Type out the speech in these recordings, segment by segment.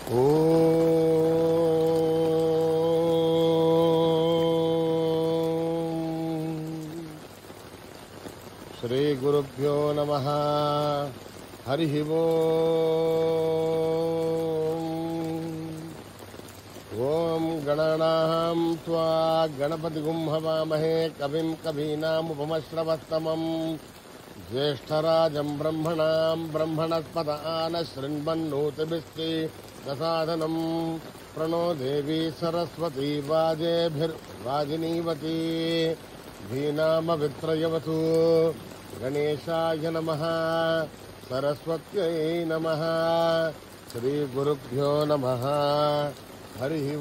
శ్రీ గురుభ్యో నమః. హరి ఓం గణానాం త్వా గణపతిగుం హవామహే కవిం కవీనాముపమశ్రవస్తమం జ్యేష్ఠరాజం బ్రహ్మణాం బ్రహ్మణస్పద ఆనశృణ్వన్నోతిభిశ్చే దసాదనం ప్రణో దేవీ సరస్వతీ వాజేభిర్వాజినీవతి ధీనామవిత్రయవతు. గణేశాయ నమః. సరస్వత్యై నమః. శ్రీ గురుభ్యో నమః. హరి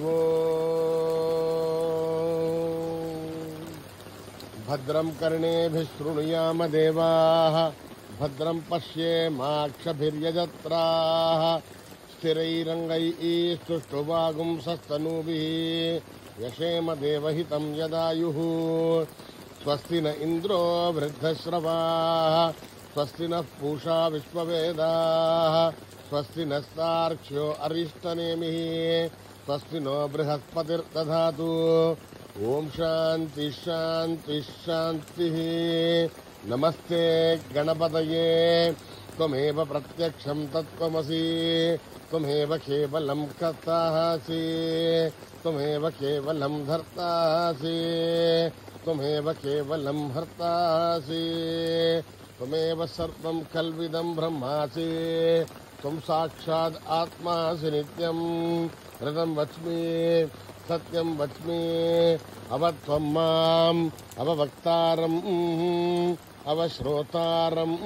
భద్రం కర్ణేభిః శృణుయామ దేవాః భద్రం పశ్యేమాక్షభిర్యజత్రాః స్థిరైరంగైః స్తుష్టువాగుంసస్తనూభిः యశేమ దేవహితం యదాయుః. స్వస్తి న ఇంద్రో వృద్ధశ్రవాः స్వస్తి నః పూషా విశ్వవేదాः స్వస్తి నస్తార్క్ష్యో అరిష్టనేమిః స్వస్తి నో బృహస్పతిర్దధాతు. ఓం శాంతి శాంతి శాంతి. నమస్తే గణపతయే. త్వమేవ ప్రత్యక్షం తత్వమసి. త్వమేవ కేవలం కర్తాసి. త్వమేవ కేవలం ధర్తాసి. త్వమేవ కేవలం హర్తాసి. త్వమేవ సర్వం కల్విదం బ్రహ్మాసి. త్వం సాక్షాద్ ఆత్మాసి నిత్యం. ఋతం వచ్మి సత్యం వచ్మి. అవత్వం మాం అవవక్తారం అవశ్రోతారం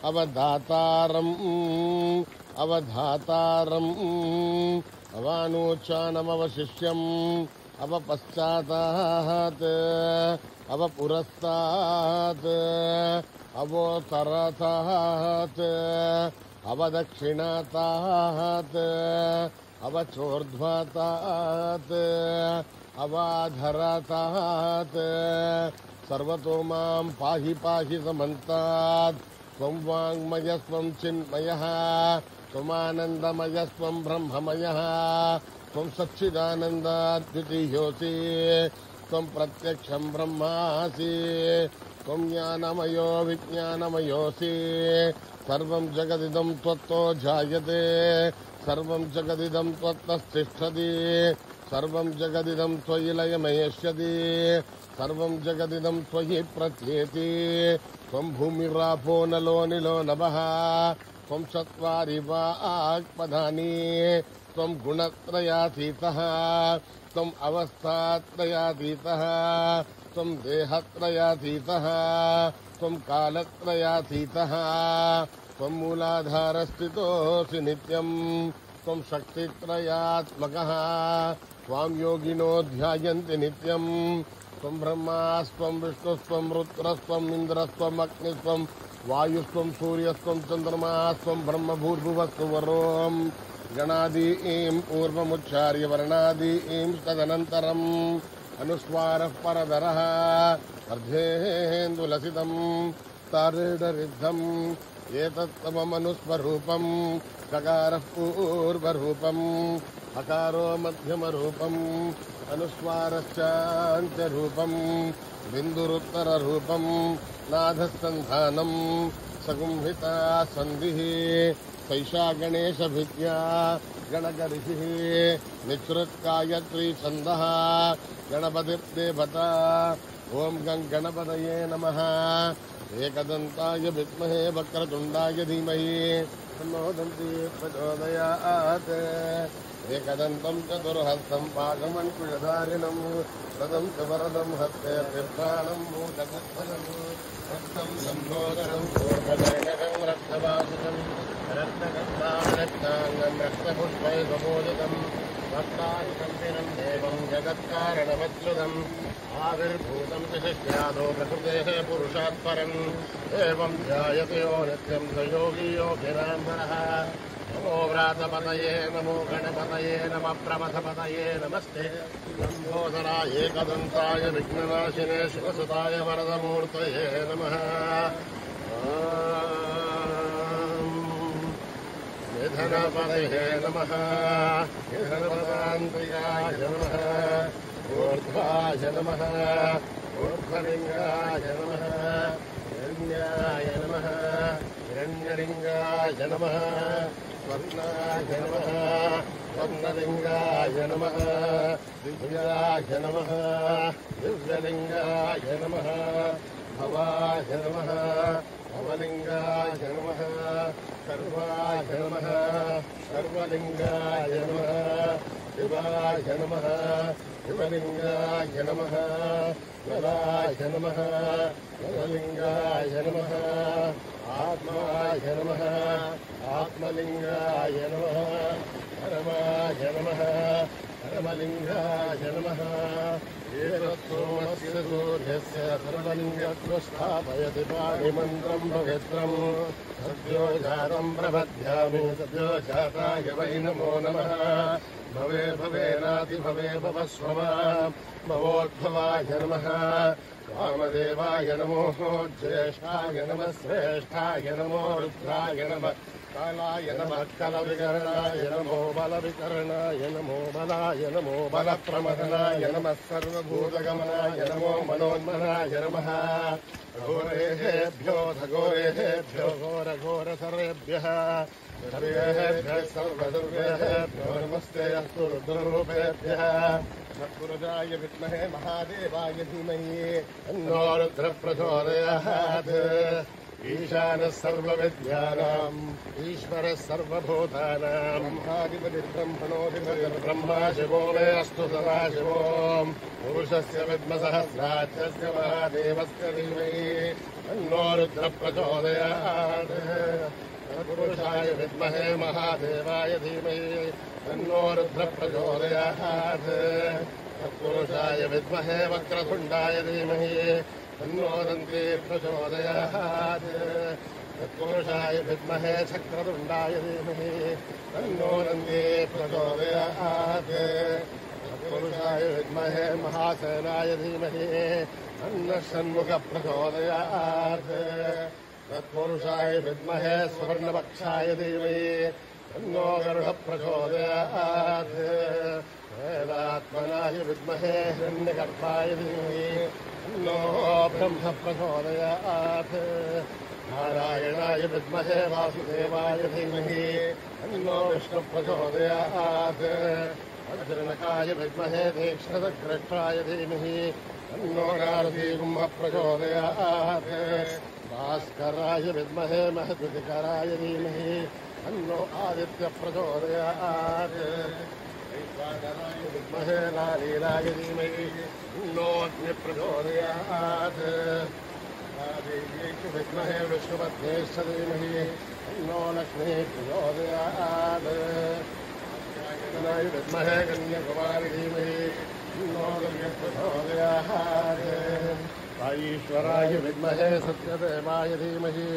అవదాతారం అవధాతారం అవానోచానమవశిష్యం అవపశ్చాతాత్ అవపురస్తాత్ అవోత్తరతాత్ అవదక్షిణాతాత్ అవచోర్ధ్వతాత్ అవాధరతాత్. సర్వతో మాం పాహి పాహి సమంతాత్. త్వం వాంగ్మయస్త్వం చిన్మయః త్వమానందమయస్త్వం బ్రహ్మమయః త్వం సచ్చిదానందాద్వితీయోసి. త్వం ప్రత్యక్షం బ్రహ్మాసి. త్వం జ్ఞానమయో విజ్ఞానమయోసి. సర్వం జగదిదం త్వత్తో జాయతే. సర్వం జగదిదం త్వత్తస్థిష్ఠతి. సర్వం జగదిదం త్వయి లయమయేష్యతి. సర్వం జగదిదం త్వయి ప్రత్యేతి. త్వం భూమిరాపో నలో నిలో నభః. త్వం చత్వారి వాక్పదాని. త్వం గుణత్రయాతీతః. త్వం అవస్థాత్రయాతీతః. త్వం దేహత్రయాతీతః. త్వం కాలత్రయాతీతః. త్వం మూలాధారస్థితోऽసి నిత్యం. త్వం శక్తిత్రయాత్మకః. త్వాం యోగినో ధ్యాయంతి నిత్యం. త్వం బ్రహ్మాస్త్వం విష్ణుస్త్వం రుద్రస్త్వం ఇంద్రస్త్వం అగ్నిస్త్వం వాయుస్త్వం సూర్యస్త్వం చంద్రమాస్త్వం బ్రహ్మభూర్భువస్సు వరోం. గణాదీం పూర్వముచ్చార్య వర్ణాదీం తదనంతరం అనుస్వారః పరదరః అర్ధేందులసితం తారేడరిద్ధం. ఏతత్తమమనుస్వరూపం. కకారః పూర్వరూపం. అకారో మధ్యమరూపం. అనుస్వారశ్చాంత్యరూపం. బిందురుత్తరరూపం. నాథస్సంధానం. సగుంహితా సంధిః. సైషా గణేశభిద్యా గణగరిషిః. నిసృత్కాయత్రీ ఛందః. గణపతిర్దేవతా. ఓం గం గణపతయే నమః. ఏకదంతాయ విద్మహే వక్రతుండాయ ధీమహి తన్నో దంతి ప్రచోదయాత్. ఏకదంతం చతుర్హస్తం పాదమంకుశధారిణం రథం చ వరదం హస్తే నిర్వాణం మూలగత్ఫలం రక్తం సంభోదనం పూర్వదైనకం రక్తవాసుకం రక్తగత్తాంగం రక్తపుష్పై సమోదితం భక్తాశంతినం దేవం జగత్కారణమచ్యుతం ఆవిర్భూతం చ శిష్యాదో ప్రకృతేః పురుషాత్ పరం ఏవం ధ్యాయతే యో నిత్యం స యోగి యోగిరాంబరః. నమో వ్రాతపతయే నమో గణపతయే నమ ప్రమథపతయే నమస్తే లంబోదరాయ ఏకదంతాయ విఘ్ననాశినే శివసుతాయ వరదమూర్తయే నమః. निधनपतये नमः निधनपदान्तयाय नमः ऊर्ध्वाय नमः ऊर्ध्वलिङ्गाय नमः हिरण्याय नमः हिरण्यलिङ्गाय नमः स्वर्णाय नमः स्वर्णलिङ्गाय नमः दिव्याय नमः दिव्यलिङ्गाय नमः भवाय नमः भवलिङ्गाय नमः सर्वाय नमः सर्वलिङ्गाय नमः शिवाय नमः शिवलिङ्गाय नमः जलाय नमः जललिङ्गाय नमः आत्माय नमः आत्मलिङ्गाय नमः परमाय नमः परमलिङ्गाय नमः सोमस्य सूर्यस्य सर्वलिङ्गत्वस्थापयति पाणिमन्त्रम् पवित्रम् सद्यो जातम् प्रपद्यामि सद्यो जाताय वै नमो नमः भवे भवेनाति भवे भवस्वम भवोद्भवाय नमः वामदेवाय नमो ज्येष्ठाय नमः श्रेष्ठाय नमो रुद्राय नमः कालाय नमः कलविकरणाय नमो बलविकरणाय नमो बलाय नमो बलप्रमदनाय नमः सर्वभूतगमनाय नमो मनोन्मनाय नमः घोरेभ्यो घोरेभ्यो घोरघोरसर्वेभ्यः सर्वेभ्यः सर्वसर्वेभ्यो नमस्ते अस्तु रुद्ररूपेभ्यः पुरुषाय विद्महे महादेवाय धीमहि तन्नो रुद्रः प्रचोदयात् ईशानः सर्वविद्यानाम् ईश्वरः सर्वभूतानाम् ब्रह्मा शिवो मे अस्तु सदा शिवो पुरुषस्य विद्मसहस्राक्षस्य महादेवस्य धीमहि तन्नो रुद्रः प्रचोदयात् पुरुषाय विद्महे महादेवाय धीमहि तन्नो रुद्रः प्रचोदयात् तत्पुरुषाय विद्महे वक्रतुण्डाय धीमहि तन्नो दन्ती प्रचोदयात् तत्पुरुषाय विद्महे चक्रतुण्डाय धीमहि तन्नो दन्ती प्रचोदयात् तत्पुरुषाय विद्महे महासेनाय धीमहि तन्नः षण्मुखः प्रचोदयात् तत्पुरुषाय विद्महे स्वर्णपक्षाय धीमहि तन्नो गरुडः प्रचोदयात् वेदात्मनाय विद्महे हिरण्यगर्भाय धीमहि तन्नो ब्रह्म प्रचोदयात् नारायणाय विद्महे वासुदेवाय धीमहि तन्नो विष्णुः प्रचोदयात् वज्रनखाय विद्महे तीक्ष्णदग्रक्षाय धीमहि तन्नो नारदीगुम्भः प्रचोदयात् भास्कराय विद्महे महद्विकराय धीमहि तन्नो आदित्यः प्रचोदयात् वैश्वानराय विद्महे नारीराय धीमहि तन्नो अग्निः प्रचोदयात् देव्यै विद्महे विष्णुपत्न्यैश्च धीमहि तन्नो लक्ष्मीः प्रचोदयात् विद्महे कन्याकुमारी धीमहि तन्नो कन्यः प्रचोदयात् ईश्वराय विद्महे सत्यदेवाय धीमहि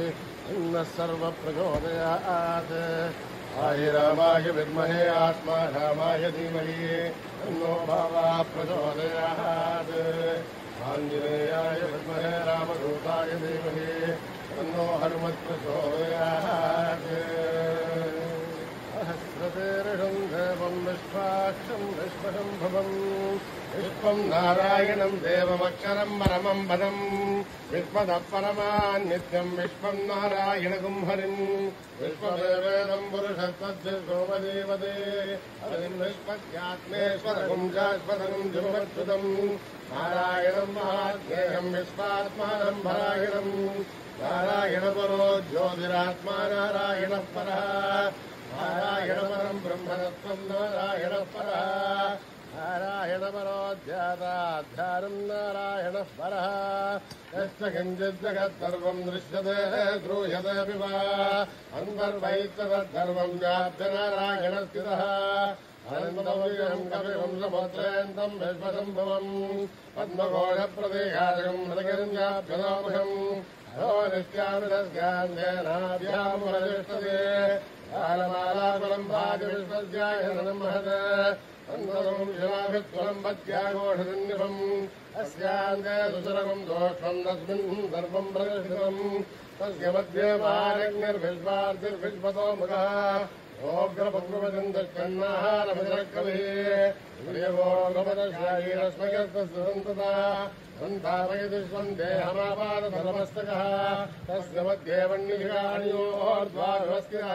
तन्नः सर्वप्रचोदयात् आहिरामाय विद्महे आत्मारामाय धीमहि तन्नो भावः प्रचोदयात् आञ्जनेयाय विद्महे रामदूताय धीमहि तन्नो हनुमत् प्रचोदयात् सहस्रशीर्षं देवं विश्वाक्षं विश्वशम्भुवम् विश्वं नारायणं देवमक्षरं परमं पदम् विश्वतः परमान् नित्यं विश्वं नारायणगुं हरिम् विश्वदेवेदं पुरुषस्तद्विश्वोपदेवते हरिं विश्वस्यात्मेश्वरगुं शाश्वतं जुगमच्युतं नारायणं महाज्ञेयं विश्वात्मानं परायणम् नारायणपरो ज्योतिरात्मा नारायणः परः नारायणपरं ब्रह्मतत्त्वं नारायणः परः नारायणपरोऽध्याताध्यानं नारायणः परः यस्य किञ्चिज्जगत्सर्वं दृश्यते श्रूयते वा अन्तर्वैतदर्वं व्याप्य नारायणस्थितः अनन्तमव्यं कविं समुद्रेन्दं विश्वसम्भवम् पद्मघोषप्रदेहाजकं मृतगिरिञ्जाभ्यदामहम् अहो नित्यामितस्यान्तेनाभ्यामुपतिष्ठते कालमालाकुलं भागविश्वस्यायनं महत् अन्तरं शिलाभित्वलं पत्याघोषनिभम् अस्यान्ते सुसरमं दोषं तस्मिन् सर्वं प्रदर्शितम् तस्य मध्ये भारग्निर्विश्वार्थिर्विश्वतो मुखः सन्तापयति स्वम् देहमापादधर्मस्तकः तस्य मध्ये वह्निशिखाणियोर्ध्वाभिवस्थितः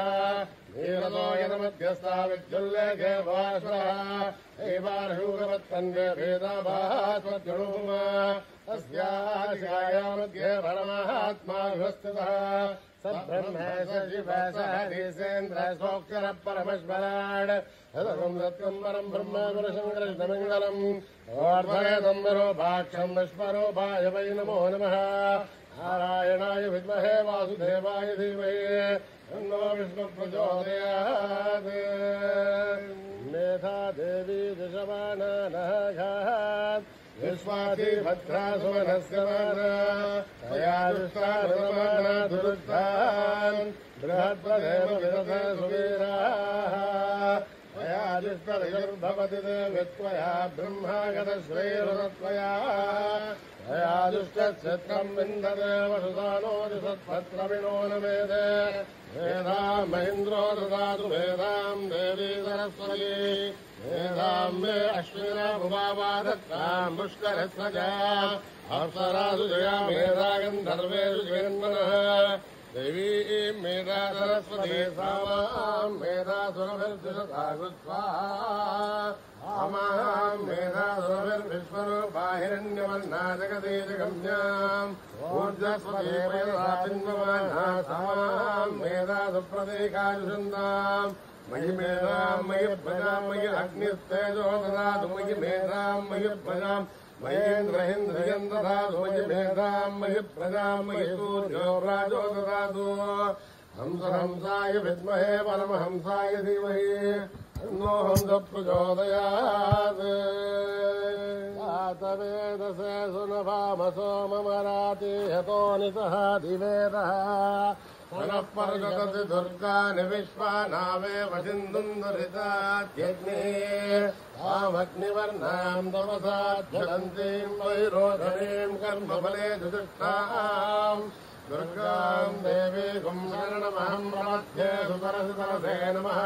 नीरतो यदमध्यस्था विद्युल्लेखे भास्वरः एवार्हूगवत्पन्ये भेदाभास्वद्गणुमा तस्याशिखाया मध्ये परमात्मा विवस्थितः सब्रह्मेश शिव सहरीसेन्द्र सोऽक्षरः परमश्वराड् तदकम् सत्यम् परम् ब्रह्म पुरुषम् कृष्णमङ्गलम् ओर्ध्वरेदम् विरूपाक्षम् विश्वरूपाय वै नमो नमः नारायणाय विद्महे वासुदेवाय धीमहि तन्नो विष्णुः प्रचोदयात् मेधा देवी दशमानः विश्वासी भद्रा सुमनस्य माना तया दुष्टानुमाना दुरुद्धान् बृहद्वदेव विदध सुवीराः तया दुष्टरिजुर्भवति देवित्वया ब्रह्मागतश्रीरुतत्वया तया दुष्टच्छत्रम् विन्दते वसुदानोति सत्पत्रविणो न मेदे मेधाम् महेन्द्रो ददातु मेधाम् देवी सरस्वती मेधाम् मे अश्विना भुवादत्ताम् पुष्करस्वजा अप्सरासु जया मेधा गन्धर्वेषु जयन्ननः देवीम् मेधा सरस्वती सामाम् मेधा सुरभिर्दिशता कृत्वा अमाम् मेधा सुरभिर्विश्वरूपा हिरण्यवर्णा जगदीजगम्याम् ऊर्जस्वती मेधा चिन्वमाना सामाम् मेधा सुप्रतीकायुषन्ताम् मयि मेधाम् मयि प्रजाम् मयि अग्निस्तेजो ददातु मयि मेधाम् मयि प्रजाम् मयेन्द्रहेन्द्रियम् ददातु मयि मेधाम् मयि प्रजाम् मयि सूर्यो राजो ददातु हंसहंसाय विद्महे परमहंसाय धीमहि तन्नो हंस प्रचोदयात् जातवेदसे सुनभामसो ममराति हतो नितः दिवेदः पुनः पर्षदति दुर्गानि विश्वानावेव सिन्धुम् दुरितात्यग्निः तामग्निवर्णाम् तमसाज्वलन्तीम् वैरोधनीम् कर्मफले दुष्टाम् दुर्गाम् देवीकुम् शरणमहम् प्रपद्ये सुतरसितरसे नमः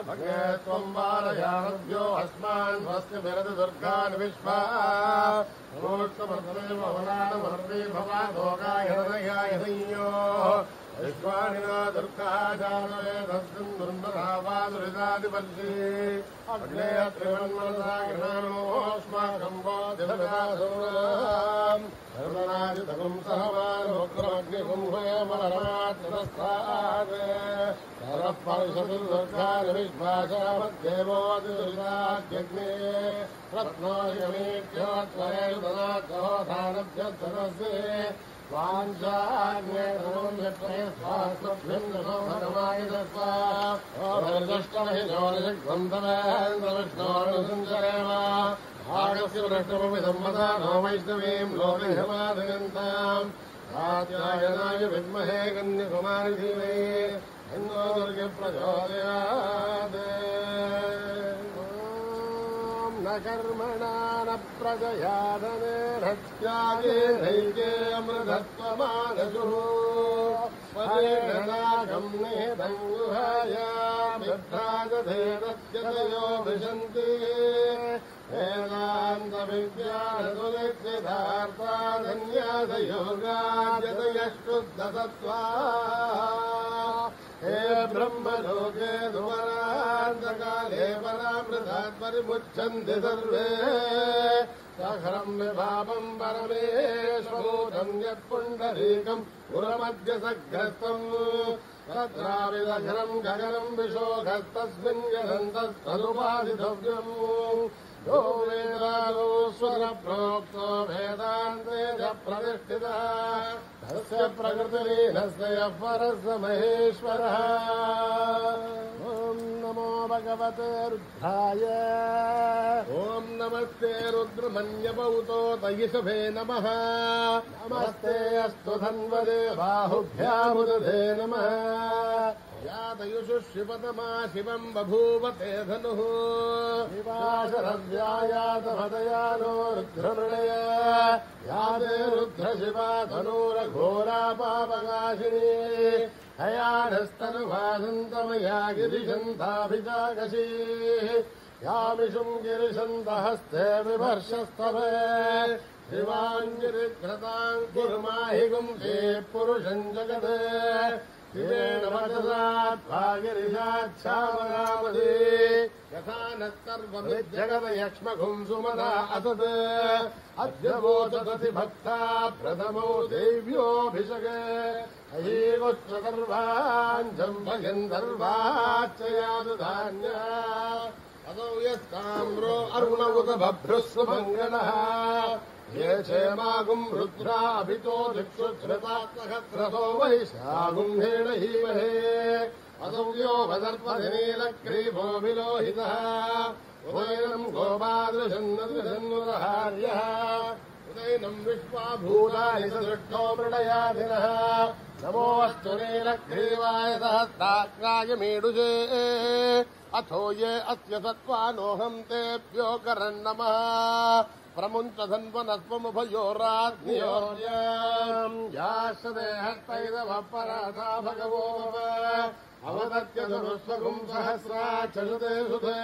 भगे त्वम् बालयानव्यो अस्मान् स्वस्य विरति दुर्गान् विश्वा नमोस्तमर्देव वनानमर्वी भवादोगाय हृदयाय संयो विश्वानिना दुर्गा जानवेदस्मिन् दुर्मधावादुरितादिपर्षि अग्नेय त्रिवन्मनसा गृहानोऽस्माकम् बोधिभगासोनाम् धर्मराजितकुम् सहमानोग्रमग्निकुम्भयमलमात्रस्तात् सरः परिषदुर्गानि विश्वासामद्देवोऽतिदुरिताद्यग्ने रत्नोयमीक्षोत्वरेदनाथोधानभ्यसदस्ये वाञ्छाग्ने स्वास्थ्यभिन्नसोमहिनोरजग्रन्थवेन्द्रविष्णोर्णसञ्चरेव भागस्य वृष्टमपि सम्मता नो वैष्णवीम् लोकहिमादयन्ताम् कात्यायनाय विद्महे कन्याकुमारी धीमहि तन्नो दुर्गे प्रचोदयात् न कर्मणा न प्रजया धनेन त्यागेनैके अमृतत्वमानसुः परेण नागम् निहितम् गुहायाम् बिभ्राजधेदत्यतयो विशन्ति वेदान्तविद्यासुलक्षितार्थाधन्यासयोगाद्यतयः हे ब्रह्मलोके दुवरान्तकाले परामृतात् परिमुच्छन्ति सर्वे सखरम् विभावम् परमेश्वरूढम् यत्पुण्डरीकम् पुरमध्यसग्रस्तम् तत्राविदघरम् गगनम् विशोघस्तस्मिन् यदन्तस्तदुपासितव्यम् यो वेदानो स्वरप्रोक्तो वेदान्ते च प्रतिष्ठितः तस्य प्रकृतिलीनस्य यः परस्य महेश्वरः ॐ नमो भगवते रुद्राय ॐ नमस्ते रुद्रमन्यपौतो तयिषभे नमः नमस्ते अस्तु धन्वदे बाहुभ्यामुदधे नमः यातयुषु शिवतमा शिवम् बभूवते धनुः शिवाशरव्यायातमदयानो रुद्रमृणय याते रुद्रशिवा धनुरघोरा पापकाशिनी हयानस्तनुवासन्तमया गिरिशन्ताभिजागशीः यामिषुम् गिरिशन्तहस्ते विभर्षस्तवे शिवाञ्गिरिघ्रताम् कुर्माहि गुंसे पुरुषम् जगत् शिवेन वचसात्वा गिरिशाच्छामरामधे यथा नः सर्वमिज्जगदयक्ष्मघुम् सुमना असत् अद्य वोचसति भक्ता प्रथमो देव्योऽभिषगे अहीगोत्सर्वान् जम्भगन्धर्वाच्चयादु धान्या असौ यस्ताम्रो अरुणमुत बभ्रुः सुमङ्गलः ये क्षेमागुम् रुद्राभितो दिक्षुश्रुतात्मकत्रसो वैशागुम् हेणहीमहे असौ यो वदर्पनिनीलग्रीवो विलोहितः उदयनम् गोपादृशन्नदृशन्नुरहार्यः उदयनम् विश्वाभूतानि सदृष्टो मृडयाधिनः नमोऽस्तु नीलग्रीवाय सहस्राग्राय मीडुजे अथो ये अस्य सत्त्वानोऽहम् तेभ्यो करन्नमः प्रमुञ्चधन्वनस्वमुभयोराग्नियोर्याम् याश्वदेहस्तैदवः पराथा भगवो अवदत्य धनुस्वगुम् सहस्राक्षसुते सुते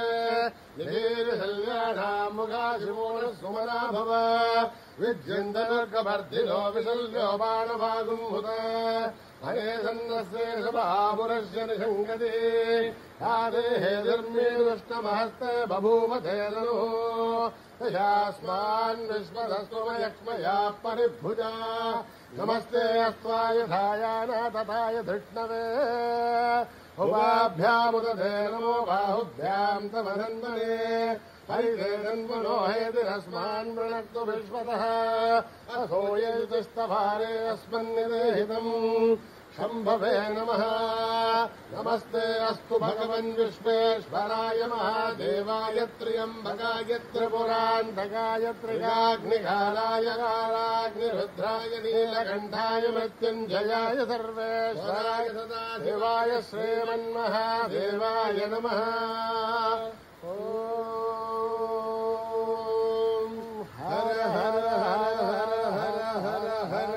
निधीरिशल्याणाम् मुखाशिवोणः सुमना भव विद्यन्दनुर्गभर्धिनो विशल्यो बाणभागुम् हुत हरे सन्नस्ये सभापुरस्य निषङ्गति यादेहे धर्मेष्टमहस्ते बभूवते ननुः तस्मान् विश्वदस्त्वमयक्ष्मया परिभुजा नमस्ते अस्त्वाय धायान तथाय धृष्णवे उपाभ्यामुदते नमो बाहुभ्याम् तमनन्दने हरिदेवन्मनो हेतिरस्मान् वृणक्तु विश्वतः असो यतिस्तभारे अस्मन्निदेहितम् शम्भवे नमः नमस्ते अस्तु भगवन् विश्वेश्वराय महादेवाय त्र्यम्बकाय त्रिपुरान्तकाय त्रिगाग्निकालाय कालाग्निरुद्राय नीलकण्ठाय मृत्युञ्जयाय सर्वेश्वराय सदाशिवाय श्रीमन्महादेवाय नमः हर हर हर हर हर हर हर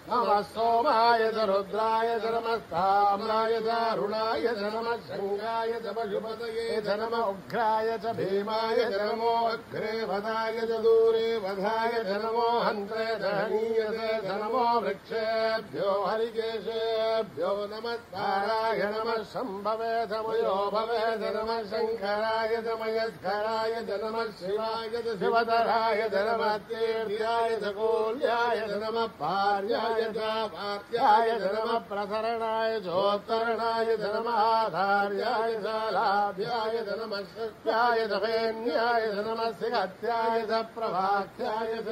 नमः सोमाय च रुद्राय च नमस्ताम्राय च अरुणाय च नमः शङ्गाय च पशुपतये च नमः उग्राय च भीमाय च नमो अग्रे वधाय च दूरे वधाय च नमो हन्त्रे च हनीयते च नमो वृक्षेभ्यो हरिकेशेभ्यो नमस्काराय नमः शम्भवे च मयो भवे च नमः शङ्कराय च मयस्कराय च नमः शिवाय च शिवधराय च नमः तीर्थ्याय च कोल्याय च नमः पार्याय पार्याय च नमः प्रसरणाय चोत्तरणाय च नमः आधार्याय च लाभ्याय च नमः शक्त्याय च वेन्याय च नमः सिहत्याय च प्रभाख्याय च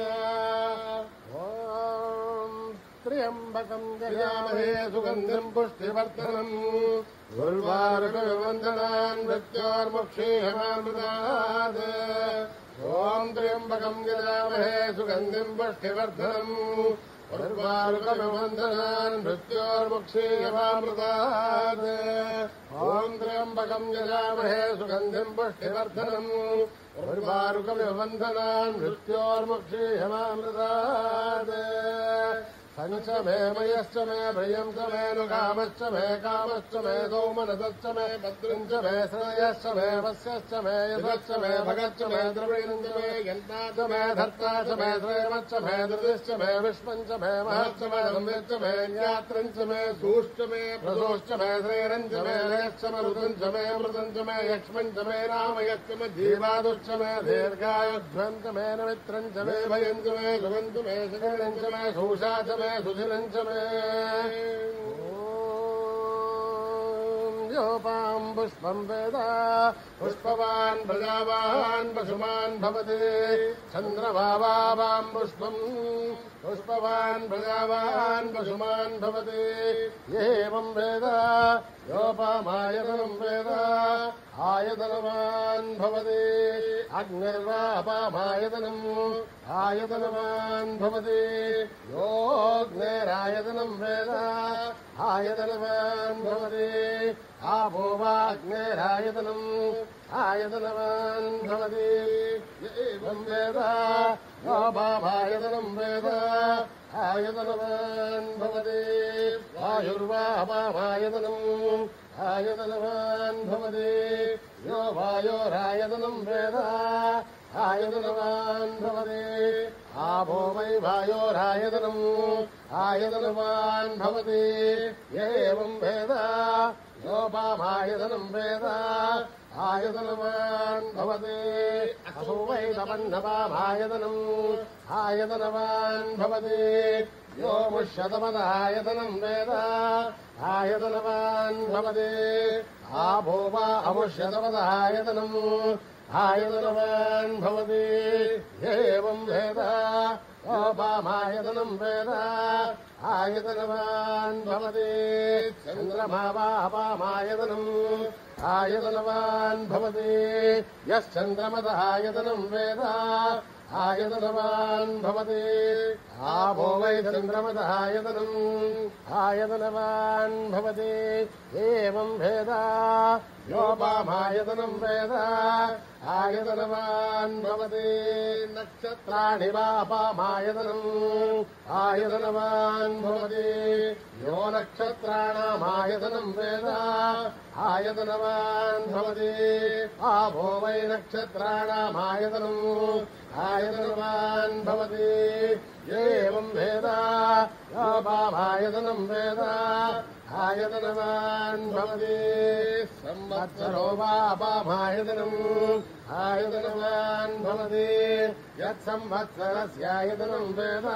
त्र्यम्बकम् जयामहे सुगन्धिम् पुष्टिवर्धनम् उर्वारुकविवन्दनान् मृत्योर्मुक्षीयमामृतात् ॐ त्र्यम्बकम् जयामहे सुगन्धिम् पुष्टिवर्धनम् उर्वारुकविवन्दनान् मृत्योर्मुक्षीयमामृतात् ॐ त्र्यम्बकम् जयामहे सुगन्धिम् पुष्टिवर्धनम् उर्वारुकविवन्दनान् मृत्योर्मुक्षीयमामृतात् सञ्च मे मयश्च मे प्रियम् च मे नुकामश्च मे कामश्च मे दौमनसश्च मे भद्रम् च मे श्रेयश्च मे वस्यश्च मे यशश्च मे भगश्च मे द्रविणम् च मे यन्ता च मे धर्ता च मे श्रेमश्च मे धृतिश्च मे विश्वम् च मे महश्च मे संविच्च मे ज्ञात्रम् च मे सूश्च मे प्रसोश्च मे श्रेरम् च मे लयश्च मे ऋतम् च मे मृतम् च मे यक्ष्मम् च मे रामयश्च मे जीवादुश्च मे दीर्घायुध्वम् च मे नमित्रम् च मे भयम् च मे शुभम् च मे शिखरणम् च मे सूषा च मे सुधिरम् च मे योपाम् पुष्पम् वेद पुष्पवान् प्रजावान् पशुमान् भवति चन्द्रभावाम् पुष्पम् पुष्पवान् प्रजावान् पशुमान् भवति एवम् वेद योपामायतनम् वेद आयतनवान् भवति अग्निर्वापामायतनम् आयतनवान् भवति योऽग्नेरायतनम् वेद आयतनवान् भवति आपो वाग्नेरायतनम् आयतनवान् भवति एवं वेद वामायतनम् वेद आयतनवान् भवति वायुर्वामायतनम् आयतनवान् भवति यो वायोरायतनम् वेद आयतनवान् भवति आपो वै वायोरायतनम् आयतनवान् भवति एवं वेद योपामायतनम् वेद आयतनवान् भवति असो वै तपन्नपामायतनम् आयतनवान् भवति यो मुष्यतपदायतनम् वेद आयतनवान् भवति आपो वा अमुष्यतपदायतनम् आयतनवान् भवति एवं वेद योपामायतनम् वेद आयतनवान् भवति चन्द्रमा वा अपामायतनम् आयतनवान् भवति यश्चन्द्रमतः आयतनम् वेद आयतनवान् भवति आपो वै चन्द्रमतः आयतनम् आयतनवान् भवति एवं वेद योपामायतनम् वेद आयतनवान् भवति नक्षत्राणि वापामायतनम् आयतनवान् भवति यो नक्षत्राणामायतनम् वेद आयतनवान् भवति आपो वै नक्षत्राणामायतनम् आयतनवान् भवति एवं वेद योपामायतनम् वेद आयतनवान् भवति संवत्सरो वापामायतनम् आयतनवान् भवति यत्संवत्सरस्यायतनम् वेद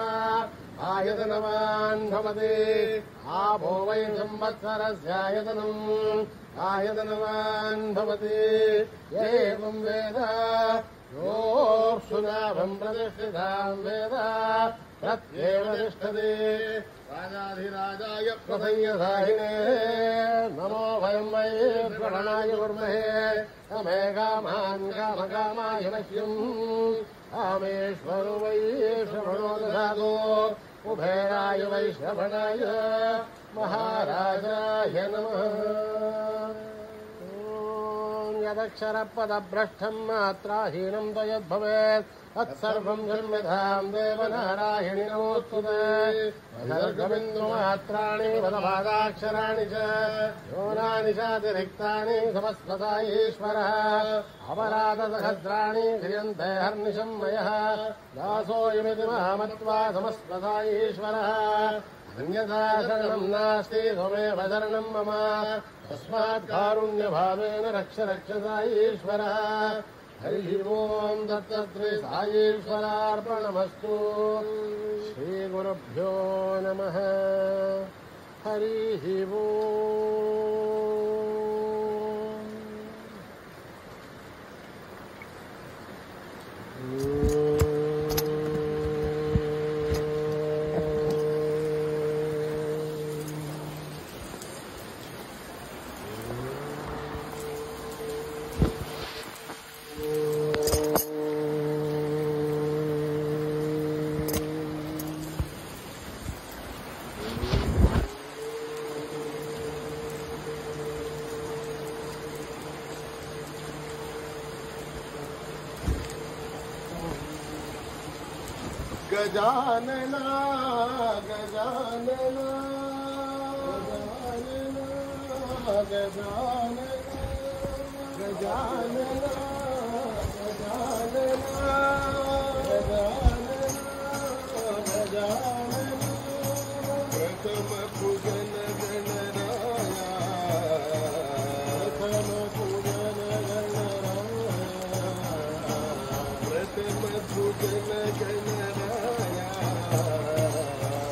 आयतनवान् भवति आपो वै संवत्सरस्यायतनम् आयतनवान् भवति एवं वेद योऽप्सुनाभम् प्रतिष्ठिताम् वेद प्रत्येव तिष्ठति राजाधिराजाय प्रसंयसाहिने नमो वयम् वै प्रवणाय कुर्महे तमे कामान् कामकामाय मह्यम् कामेश्वरो वै श्रवणो दधातु कुबेराय वै श्रवणाय महाराजाय नमः यदक्षरपदभ्रष्टम् मात्राहीनम् त्वयद्भवेत् तत्सर्वम् जन्मधाम् देवनारायणि नमोऽस्तुते सर्गबिन्दुमात्राणि पदपादाक्षराणि च योनानि चातिरिक्तानि समस्तता ईश्वरः अपराधसहस्राणि क्रियन्ते हर्निशम् मयः दासोऽयमिति मामत्वा समस्तता ईश्वरः अन्यथा शरणम् नास्ति त्वमेव शरणम् मम तस्मात् कारुण्यभावेन रक्ष रक्षसा ईश्वरः हरिः ओम् दत्तश्री साईश्वरार्पणमस्तु श्रीगुरुभ्यो नमः हरिः ओम् गजानना गजानना गजानना गजानना गजानना गजानना प्रथम पूजन गणराया प्रथम पूजन गणराया प्रथम पूजन गणराया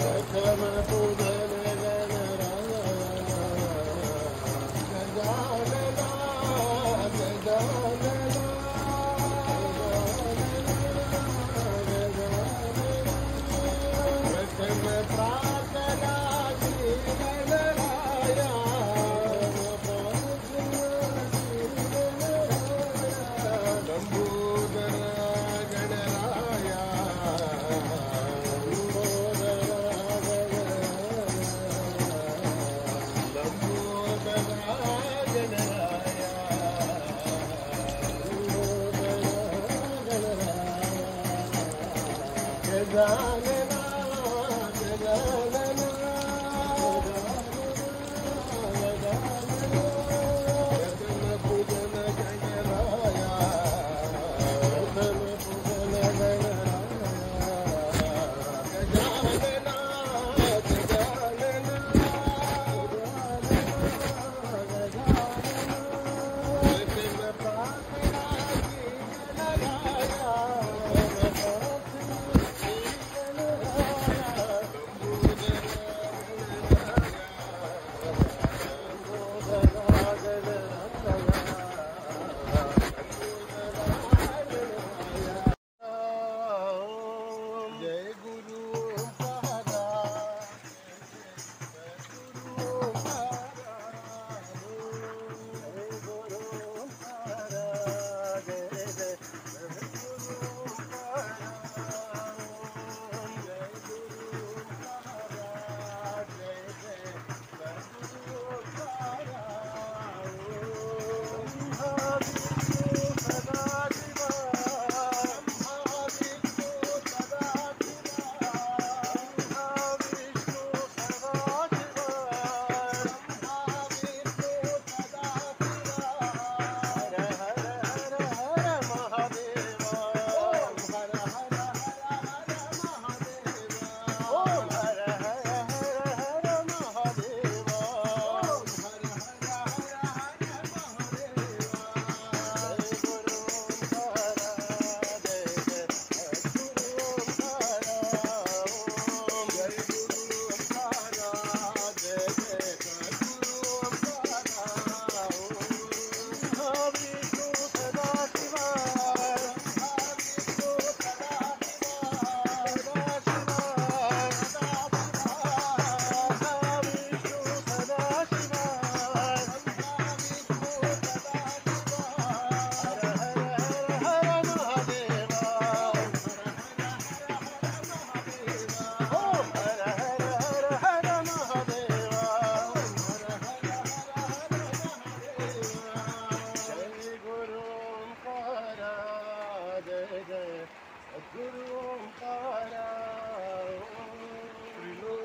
प्रथम पूजन Ganaraya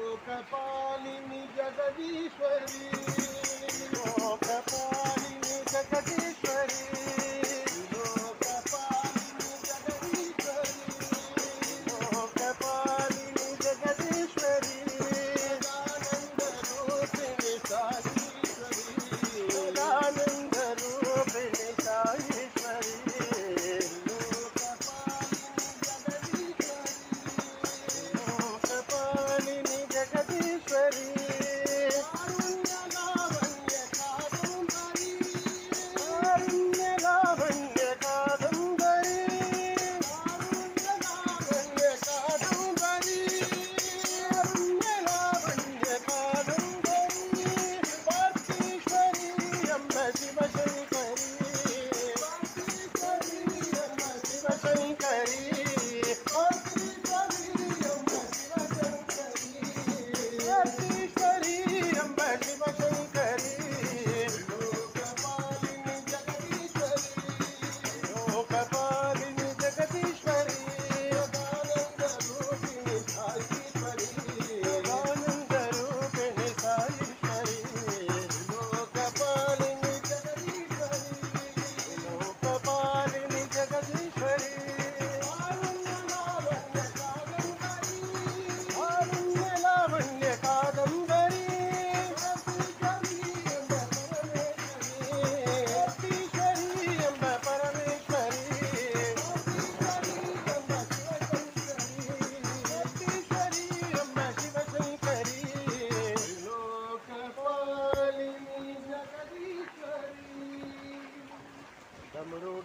त्रिलोकपालिनी Jagadishwari त्रिलोकपालिनी Jagadishwari त्रिलोकपालिनी Jagadishwari त्रिलोकपालिनी Jagadishwari Sadanand रूपिणी Saishwari Sadanand रूपिणी Saishwari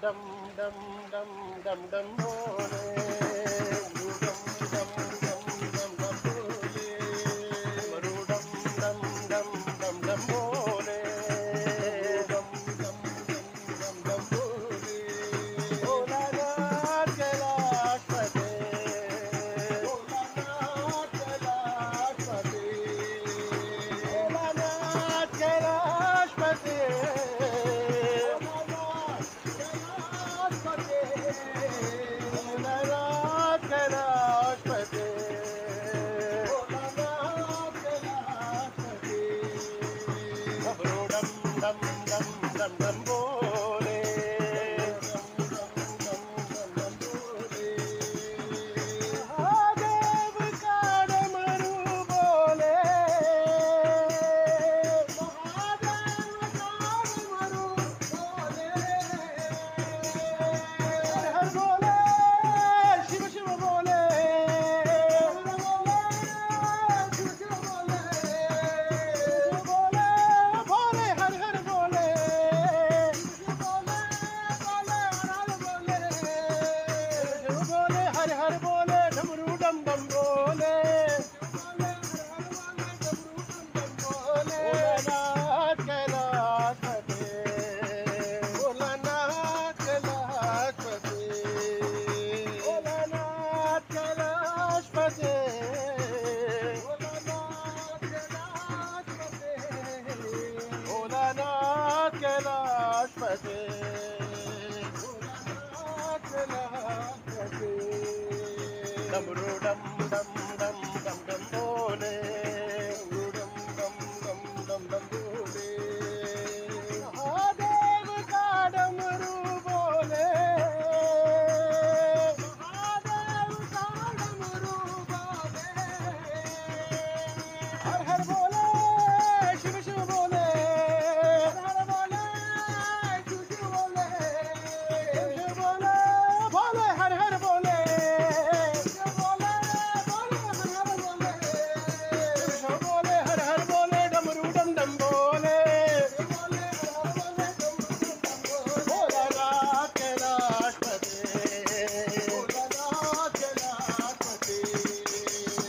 dum dum dum dum dum bole dum dum dum dum dum bole maru dum dum dum dum dum bole dum dum dum dum bole ola na kalashpate ola na kalashpate ola na kalashpate la la कैलाशपते डमरू डम डम डम डम डम बोले डम डम डम डम डम बोले महादेव का डमरू बोले महादेव का डमरू बोले हर हर बोले शिव शिव बोले हर हर बोले शिव शिव बोले शिव शिव बोले बोले हर हर बोले शिव बोले बोले हर हर बोले शिव शिव बोले हर हर बोले डमरू डम डम बोले बोले हर हर बोले डमरू डम डम बोले भोला नाथ कैलाशपते भोला नाथ कैलाशपते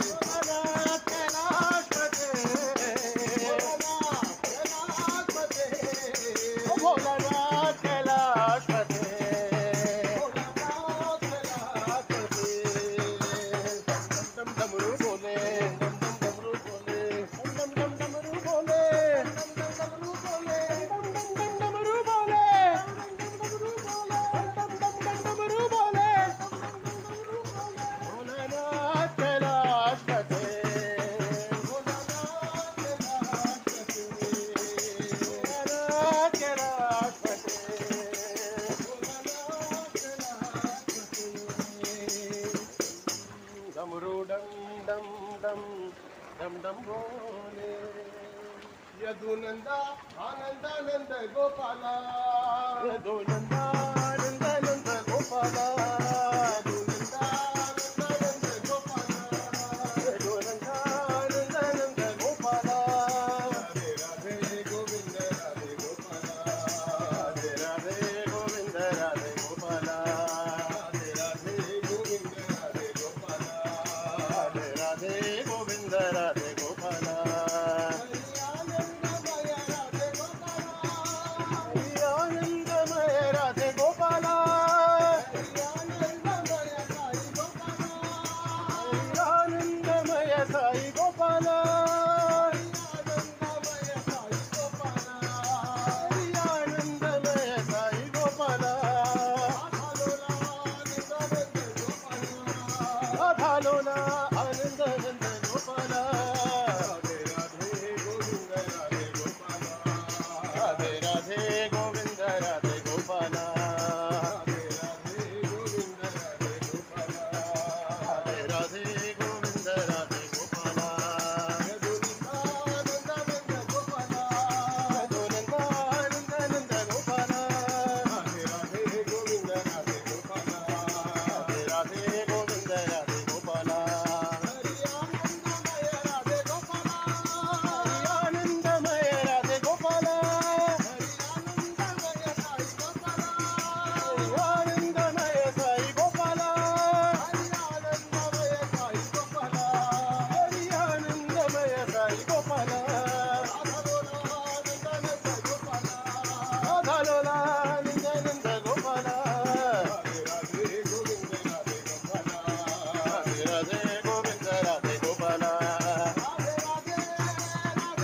भोला नाथ कैलाशपते भोला नाथ कैलाशपते डम डमरू बोले डम डम डमरू बोले डम डम डमरू बोले डम डम डमरू बोले डम डम डमरू बोले डम डम डमरू बोले भोलानाथ कैलाशपते भोलानाथ कैलाशपते डमरू डम डम डम डम डम बोले यदुनंदा आनंदानंद गोपाला यदुनंदा आनंदानंद गोपाला यदुनंदा आनंदानंद गोपाला यदुनंदा आनंदानंद गोपाला राधे राधे गोविंद राधे गोपाला राधे राधे गोविंद राधे गोपाला राधे राधे गोविंद राधे गोपाला राधे राधे गोविंद राधे गोपाला आनंदमय राधे गोपाला आनंदमय साई गोपाला आनंदमय साई गोपाला राधालोला आनंद नंद गोपाला राधे राधे गोविंद राधे गोपाला राधे राधे गोविंद राधे गोपाला राधे राधे गोविंद राधे गोपाला राधे राधे गोविंद राधे गोपाला यदुनंदानंद गोपाला यदुनंदानंद गोपाला राधे राधे गोविंद राधे गोपाला राधे राधे गोविंद राधे गोपाला आनंदमय राधे गोपाला आनंदमय साई गोपाला आनंदमय साई गोपाला आनंदमय साई गोपाला राधालोला आनंदानंद गोपाला राधे राधे गोविंद राधे गोपाला राधे राधे गोविंद राधे गोपाला राधे राधे राधे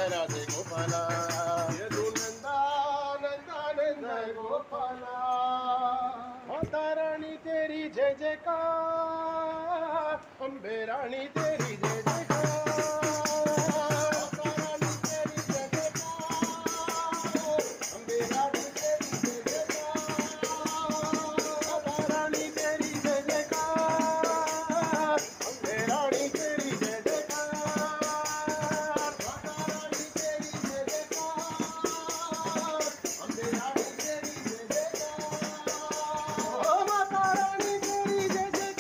राधे राधे गोपाला माता रानी तेरी जय जयकार अम्बे रानी तेरी जय जयकार माता रानी तेरी जय जयकार अम्बे रानी तेरी जय जयकार माता रानी तेरी जय जयकार अम्बे रानी तेरी जय जयकार माता रानी तेरी जय जयकार अम्बे रानी तेरी जय जयकार माता रानी तेरी जय जयकार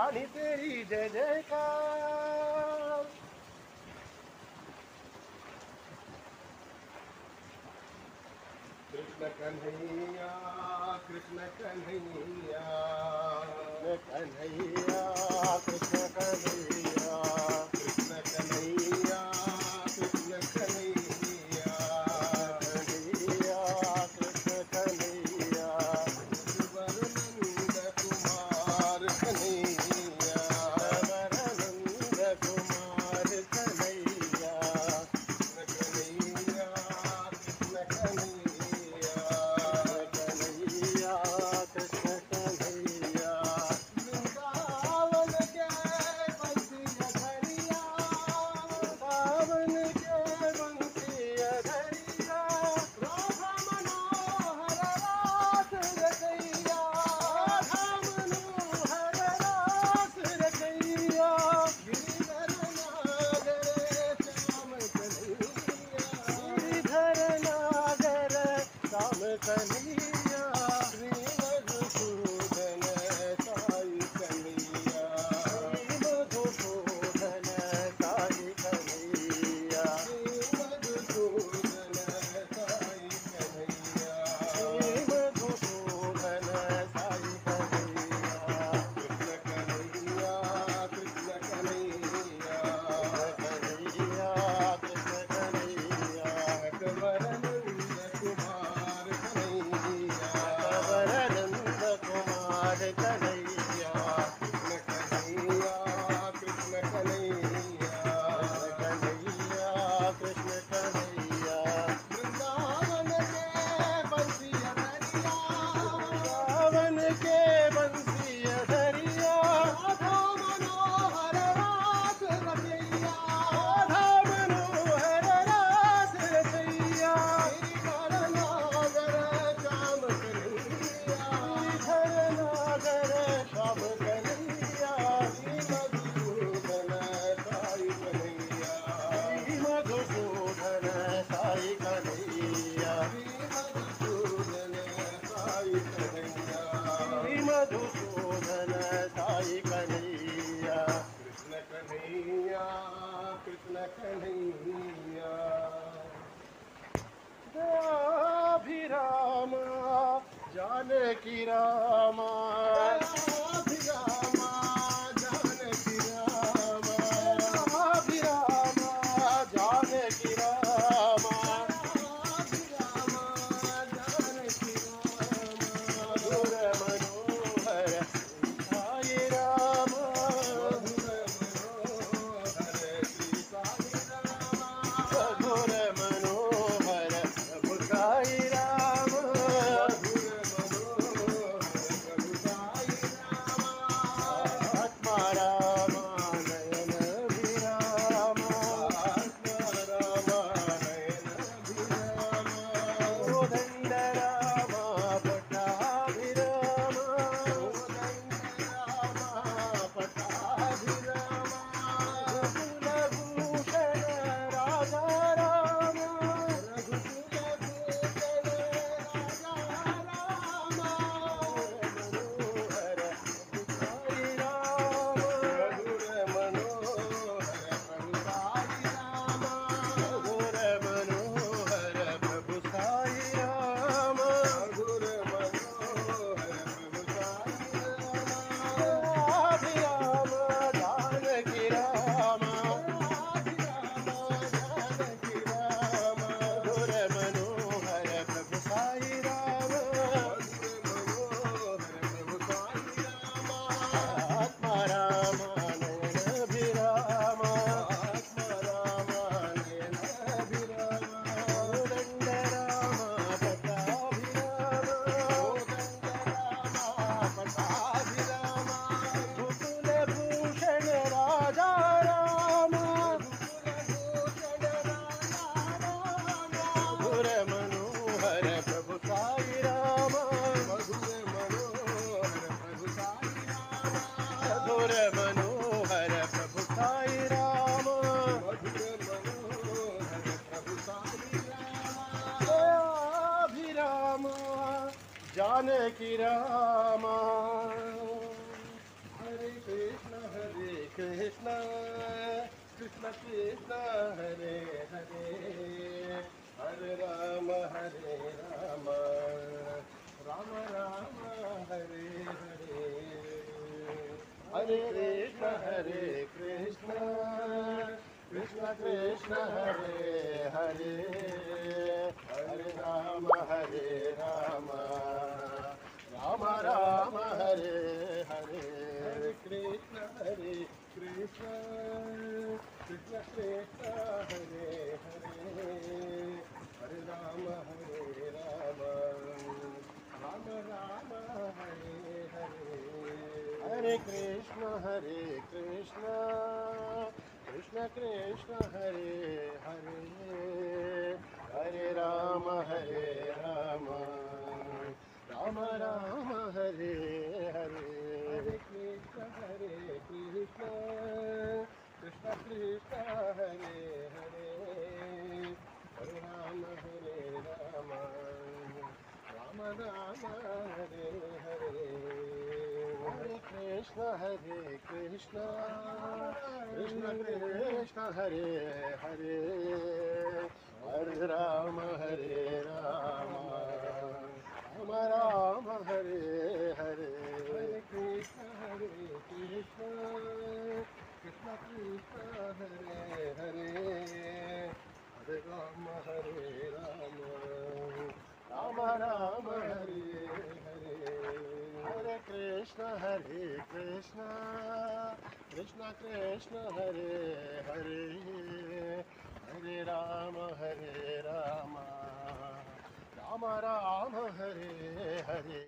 रानी तेरी जय जयकार। कृष्ण कन्हैया कृष्ण कन्हैया कन्हैया कृष्ण कन्हैया कृष्ण कन्हैया कृष्ण कन्हैया कन्हैया कृष्ण कन्हैया वरनंद कुमार कन्हैया वरनंद कुमार कन्हैया कन्हैया कृष्ण कन्हैया कृष्ण कन्हैया वृंदावन के बंसिया धरिया वृंदावन के बंसिया धरिया राधा मनोहर रास रचैया राधा मनोहर रास रचैया गिरिधर नागर श्याम कन्हैया गिरिधर नागर श्याम कन्हैया श्री मधुसूदन साई कन्हैया श्री मधुसूदन साई कन्हैया श्री मधुसूदन साई कन्हैया श्री मधुसूदन साई कन्हैया कृष्ण कन्हैया कृष्ण कन्हैया कन्हैया कृष्ण कन्हैया वरनंद कुमार कन्हैया वरनंद कुमार कन्हैया कृष्ण कन्हैया कृष्ण कन्हैया कन्हैया कृष्ण कन्हैया वृंदावन के बंसिया धरिया वृंदावन के बंसिया धरिया राधा मनोहर रास रचैया राधा मनोहर रास रचैया गिरिधर नागर श्याम कन्हैया गिरिधर नागर श्याम कन्हैया श्री मधुसूदन साई कन्हैया श्री मधुसूदन साई कन्हैया श्री मधुसूदन साई कन्हैया श्री मधुसूदन साई कन्हैया कृष्ण कन्हैया कृष्ण कन्हैया दयाभिराम जानकी राम दयाभिराम जानकी राम दयाभिराम जानकी राम दयाभिराम जानकी राम मधुर मनोहर साई राम मधुर मनोहर श्री साई राम मधुर मनोहर प्रभु साई राम मधुर मनोहर प्रभु साई राम आत्मा राम नयन विराम आत्मा राम नयन विराम कोदंड राम पट्टाभिराम कोदंड राम पट्टाभिराम कुलभूषण राजा राम रघुकुलभूषण राजा राम मनोहर साई राम मधुर मनोहर प्रभु साई राम मधुर मनोहर प्रभु साई राम मधुर मनोहर प्रभु साई राम जानकी राम जानकी राम मधुर मनोहर प्रभु साई राम मधुर मनोहर प्रभु साई राम आत्मा राम नयन विराम आत्मा राम नयन विराम कोदंड राम पट्टाभिराम कोदंड राम पट्टाभिराम कुलभूषण राजा राम कुलभूषण राजा राम मधुर मनोहर प्रभु साई राम मधुर मनोहर प्रभु साई राम मधुर मनोहर प्रभु साई राम मधुर मनोहर प्रभु साई राम दयाभिराम जानकी राम हरे कृष्ण कृष्ण कृष्ण कृष्ण हरे हरे हरे राम राम राम हरे हरे हरे कृष्ण कृष्ण कृष्ण हरे हरे हरे राम राम राम हरे हरे हरे कृष्ण कृष्ण कृष्ण कृष्ण हरे हरे हरे राम राम राम हरे हरे हरे कृष्ण कृष्ण कृष्ण हरे हरे हरे राम राम राम हरे हरे हरे कृष्ण कृष्ण कृष्ण कृष्ण हरे हरे हरे राम राम हरे हरे हरे कृष्ण कृष्ण कृष्ण हरे हरे हरे राम राम हरे हरे हरे कृष्ण कृष्ण कृष्ण कृष्ण हरे हरे हरे राम राम हरे हरे हरे कृष्ण कृष्ण कृष्ण कृष्ण हरे हरे हरे राम राम हरे हरे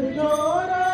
जोरा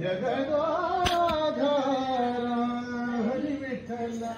जगदाधारा हरी विठ्ठला